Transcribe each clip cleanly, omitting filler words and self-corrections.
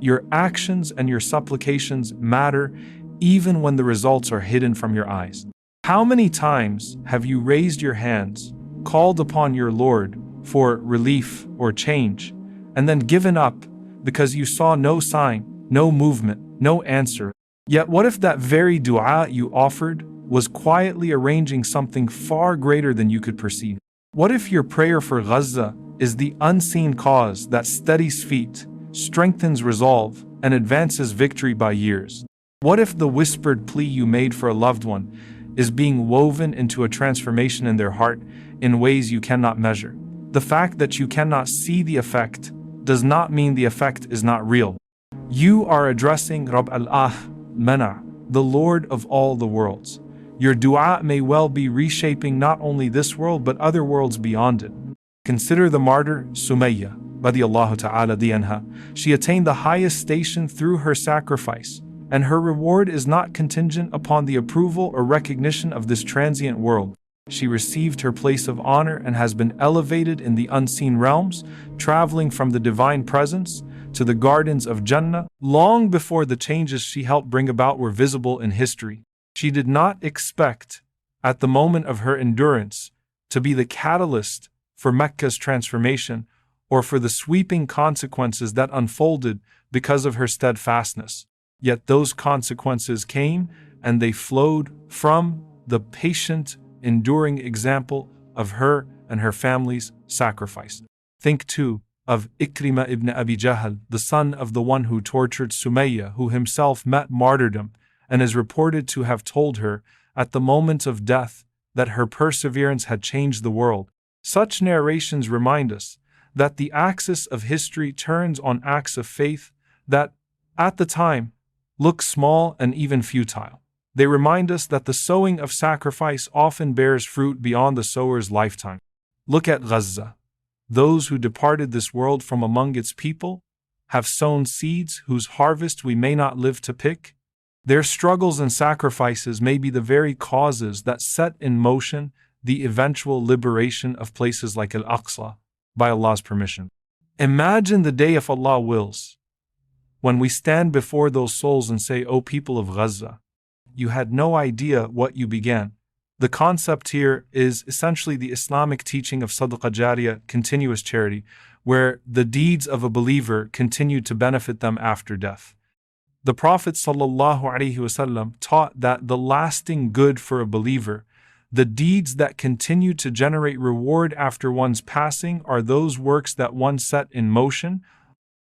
Your actions and your supplications matter even when the results are hidden from your eyes. How many times have you raised your hands, called upon your Lord for relief or change, and then given up because you saw no sign, no movement, no answer? Yet what if that very du'a you offered was quietly arranging something far greater than you could perceive? What if your prayer for Gaza is the unseen cause that steadies feet, strengthens resolve, and advances victory by years? What if the whispered plea you made for a loved one is being woven into a transformation in their heart in ways you cannot measure? The fact that you cannot see the effect does not mean the effect is not real. You are addressing Rabb al-Mana, the Lord of all the worlds. Your du'a may well be reshaping not only this world but other worlds beyond it. Consider the martyr Sumayyah, radiyallahu ta'ala anha. She attained the highest station through her sacrifice, and her reward is not contingent upon the approval or recognition of this transient world. She received her place of honor and has been elevated in the unseen realms, traveling from the divine presence to the gardens of Jannah long before the changes she helped bring about were visible in history. She did not expect, at the moment of her endurance, to be the catalyst for Mecca's transformation or for the sweeping consequences that unfolded because of her steadfastness. Yet those consequences came, and they flowed from the patient, enduring example of her and her family's sacrifice. Think too of Ikrimah ibn Abi Jahl, the son of the one who tortured Sumayyah, who himself met martyrdom and is reported to have told her at the moment of death that her perseverance had changed the world. Such narrations remind us that the axis of history turns on acts of faith that, at the time, look small and even futile. They remind us that the sowing of sacrifice often bears fruit beyond the sower's lifetime. Look at Gaza. Those who departed this world from among its people have sown seeds whose harvest we may not live to pick. Their struggles and sacrifices may be the very causes that set in motion the eventual liberation of places like Al-Aqsa by Allah's permission. Imagine the day, if Allah wills, when we stand before those souls and say, "O people of Gaza, you had no idea what you began." The concept here is essentially the Islamic teaching of Sadaqah jāriyah, continuous charity, where the deeds of a believer continue to benefit them after death. The Prophet ﷺ taught that the lasting good for a believer, the deeds that continue to generate reward after one's passing, are those works that one set in motion.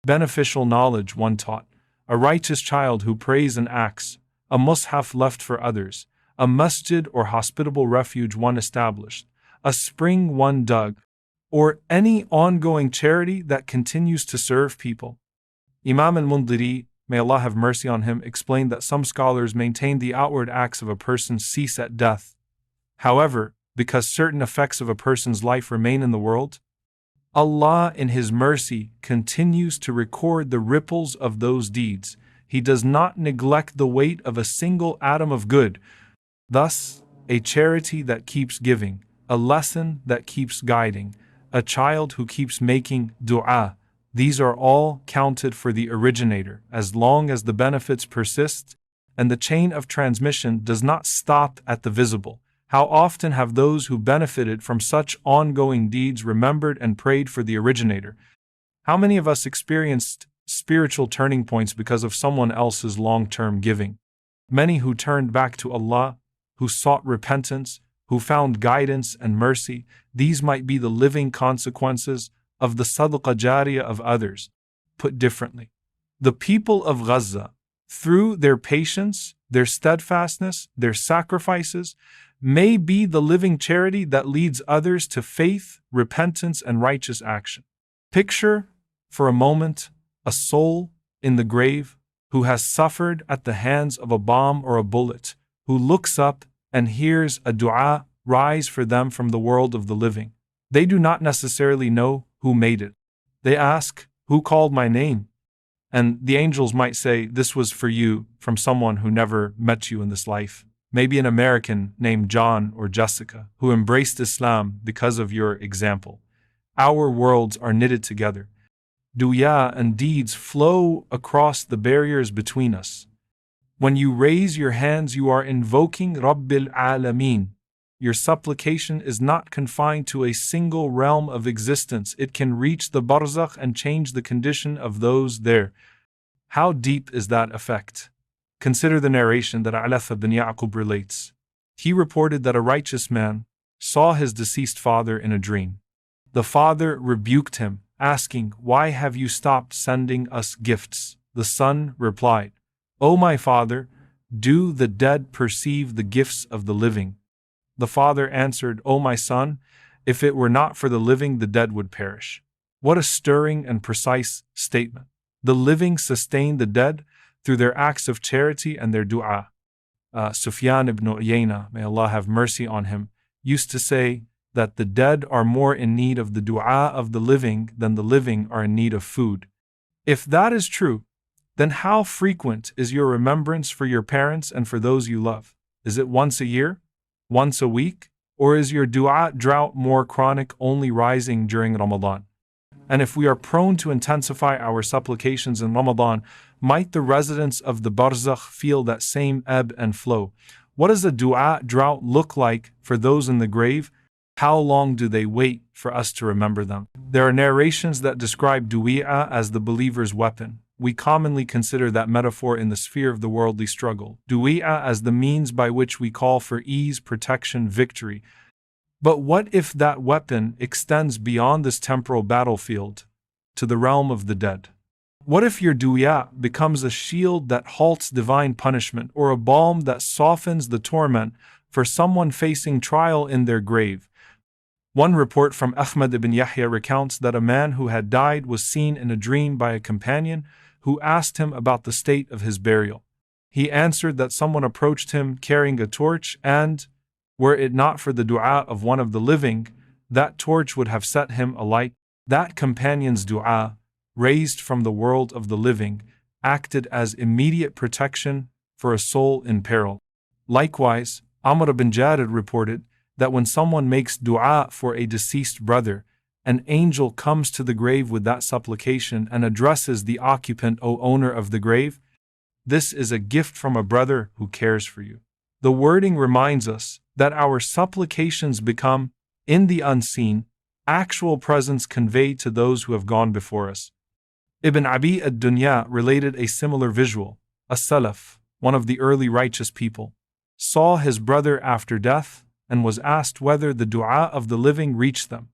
Beneficial knowledge one taught, a righteous child who prays and acts, a mushaf left for others, a masjid or hospitable refuge one established, a spring one dug, or any ongoing charity that continues to serve people. Imam al-Mundiri, may Allah have mercy on him, explained that some scholars maintain the outward acts of a person cease at death. However, because certain effects of a person's life remain in the world, Allah in His mercy continues to record the ripples of those deeds. He does not neglect the weight of a single atom of good. Thus, a charity that keeps giving, a lesson that keeps guiding, a child who keeps making du'a, these are all counted for the originator as long as the benefits persist and the chain of transmission does not stop at the visible. How often have those who benefited from such ongoing deeds remembered and prayed for the originator? How many of us experienced spiritual turning points because of someone else's long-term giving? Many who turned back to Allah, who sought repentance, who found guidance and mercy, these might be the living consequences of the Sadaqah jāriyah of others. Put differently, the people of Gaza, through their patience, their steadfastness, their sacrifices, may be the living charity that leads others to faith, repentance, and righteous action. Picture, for a moment, a soul in the grave who has suffered at the hands of a bomb or a bullet, who looks up and hears a du'a rise for them from the world of the living. They do not necessarily know who made it. They ask, "Who called my name?" And the angels might say, "This was for you from someone who never met you in this life. Maybe an American named John or Jessica who embraced Islam because of your example." Our worlds are knitted together. du'a and deeds flow across the barriers between us. When you raise your hands, you are invoking Rabbil Alameen. Your supplication is not confined to a single realm of existence. It can reach the Barzakh and change the condition of those there. How deep is that effect? Consider the narration that Alath bin Ya'qub relates. He reported that a righteous man saw his deceased father in a dream. The father rebuked him, asking, "Why have you stopped sending us gifts?" The son replied, "O my father, do the dead perceive the gifts of the living?" The father answered, "O my son, if it were not for the living, the dead would perish." What a stirring and precise statement. The living sustain the dead through their acts of charity and their du'a. Sufyan ibn Uyayna, may Allah have mercy on him, used to say that the dead are more in need of the du'a of the living than the living are in need of food. If that is true, then how frequent is your remembrance for your parents and for those you love? Is it once a year? Once a week? Or is your du'a drought more chronic, only rising during Ramadan? And if we are prone to intensify our supplications in Ramadan, might the residents of the Barzakh feel that same ebb and flow? What does a du'a drought look like for those in the grave? How long do they wait for us to remember them? There are narrations that describe du'a as the believer's weapon. We commonly consider that metaphor in the sphere of the worldly struggle. Du'a as the means by which we call for ease, protection, victory. But what if that weapon extends beyond this temporal battlefield to the realm of the dead? What if your du'a becomes a shield that halts divine punishment or a balm that softens the torment for someone facing trial in their grave? One report from Ahmad ibn Yahya recounts that a man who had died was seen in a dream by a companion who asked him about the state of his burial. He answered that someone approached him carrying a torch and, were it not for the du'a of one of the living, that torch would have set him alight. That companion's du'a, raised from the world of the living, acted as immediate protection for a soul in peril. Likewise, Amr ibn Jarid reported that when someone makes du'a for a deceased brother, an angel comes to the grave with that supplication and addresses the occupant, "O owner of the grave." This is a gift from a brother who cares for you. The wording reminds us that our supplications become, in the unseen, actual presence conveyed to those who have gone before us. Ibn Abi ad-Dunya related a similar visual. A Salaf, one of the early righteous people, saw his brother after death and was asked whether the du'a of the living reached them.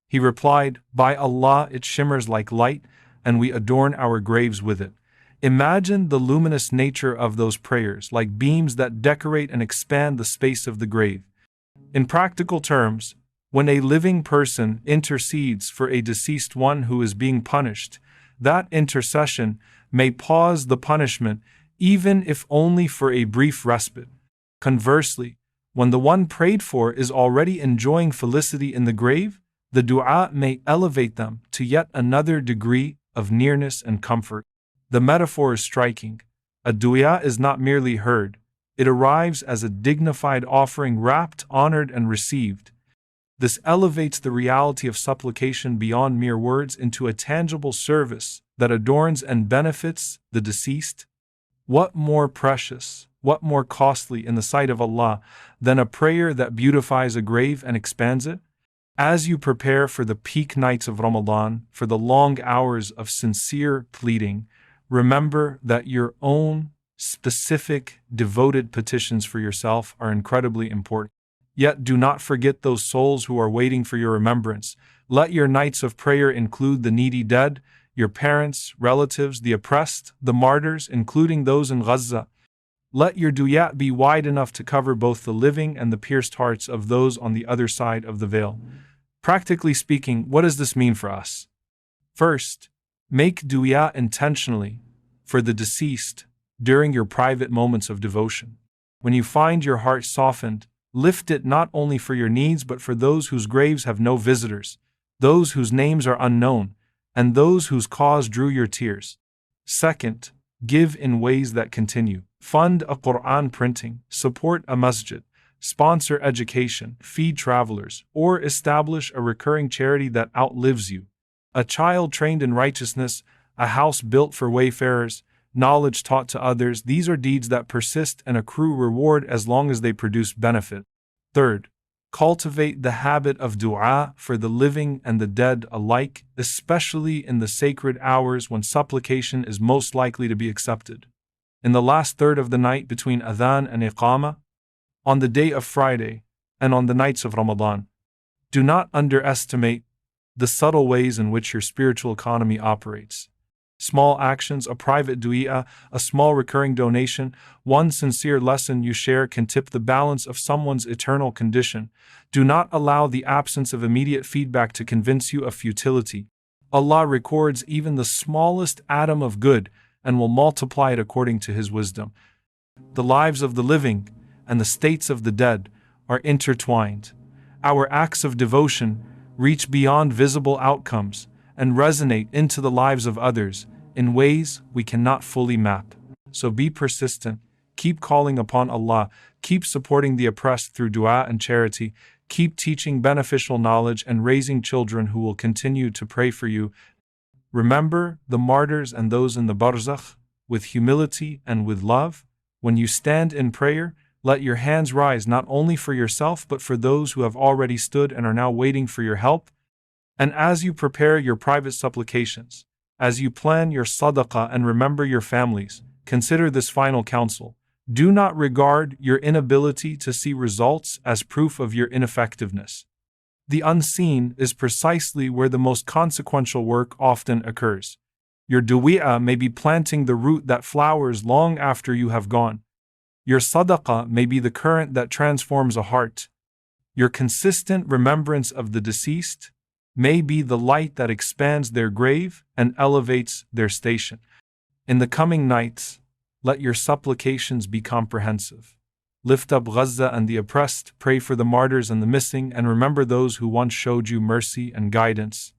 He replied, "By Allah, it shimmers like light, and we adorn our graves with it." Imagine the luminous nature of those prayers, like beams that decorate and expand the space of the grave. In practical terms, when a living person intercedes for a deceased one who is being punished, that intercession may pause the punishment, even if only for a brief respite. Conversely, when the one prayed for is already enjoying felicity in the grave, the du'a may elevate them to yet another degree of nearness and comfort. The metaphor is striking. A du'a is not merely heard, it arrives as a dignified offering wrapped, honored, and received. This elevates the reality of supplication beyond mere words into a tangible service that adorns and benefits the deceased. What more precious, what more costly in the sight of Allah than a prayer that beautifies a grave and expands it? As you prepare for the peak nights of Ramadan, for the long hours of sincere pleading, remember that your own specific, devoted petitions for yourself are incredibly important. Yet do not forget those souls who are waiting for your remembrance. Let your nights of prayer include the needy dead, your parents, relatives, the oppressed, the martyrs, including those in Gaza. Let your du'a be wide enough to cover both the living and the pierced hearts of those on the other side of the veil. Practically speaking, what does this mean for us? First, make du'a intentionally for the deceased during your private moments of devotion. When you find your heart softened, lift it not only for your needs but for those whose graves have no visitors, those whose names are unknown, and those whose cause drew your tears. Second, give in ways that continue. Fund a Quran printing, support a masjid, sponsor education, feed travelers, or establish a recurring charity that outlives you. A child trained in righteousness, a house built for wayfarers, knowledge taught to others. These are deeds that persist and accrue reward as long as they produce benefit. Third, cultivate the habit of du'a for the living and the dead alike, especially in the sacred hours when supplication is most likely to be accepted. In the last third of the night between adhan and iqamah, on the day of Friday, and on the nights of Ramadan. Do not underestimate the subtle ways in which your spiritual economy operates. Small actions, a private du'a, a small recurring donation, one sincere lesson you share can tip the balance of someone's eternal condition. Do not allow the absence of immediate feedback to convince you of futility. Allah records even the smallest atom of good and will multiply it according to His wisdom. The lives of the living and the states of the dead are intertwined. Our acts of devotion reach beyond visible outcomes and resonate into the lives of others in ways we cannot fully map. So be persistent, keep calling upon Allah, keep supporting the oppressed through dua and charity, keep teaching beneficial knowledge and raising children who will continue to pray for you. Remember the martyrs and those in the Barzakh with humility and with love. When you stand in prayer, let your hands rise not only for yourself but for those who have already stood and are now waiting for your help. And as you prepare your private supplications, as you plan your sadaqah and remember your families, consider this final counsel. Do not regard your inability to see results as proof of your ineffectiveness. The unseen is precisely where the most consequential work often occurs. Your du'a may be planting the root that flowers long after you have gone. Your sadaqah may be the current that transforms a heart. Your consistent remembrance of the deceased may be the light that expands their grave and elevates their station. In the coming nights, let your supplications be comprehensive. Lift up Gaza and the oppressed, pray for the martyrs and the missing, and remember those who once showed you mercy and guidance.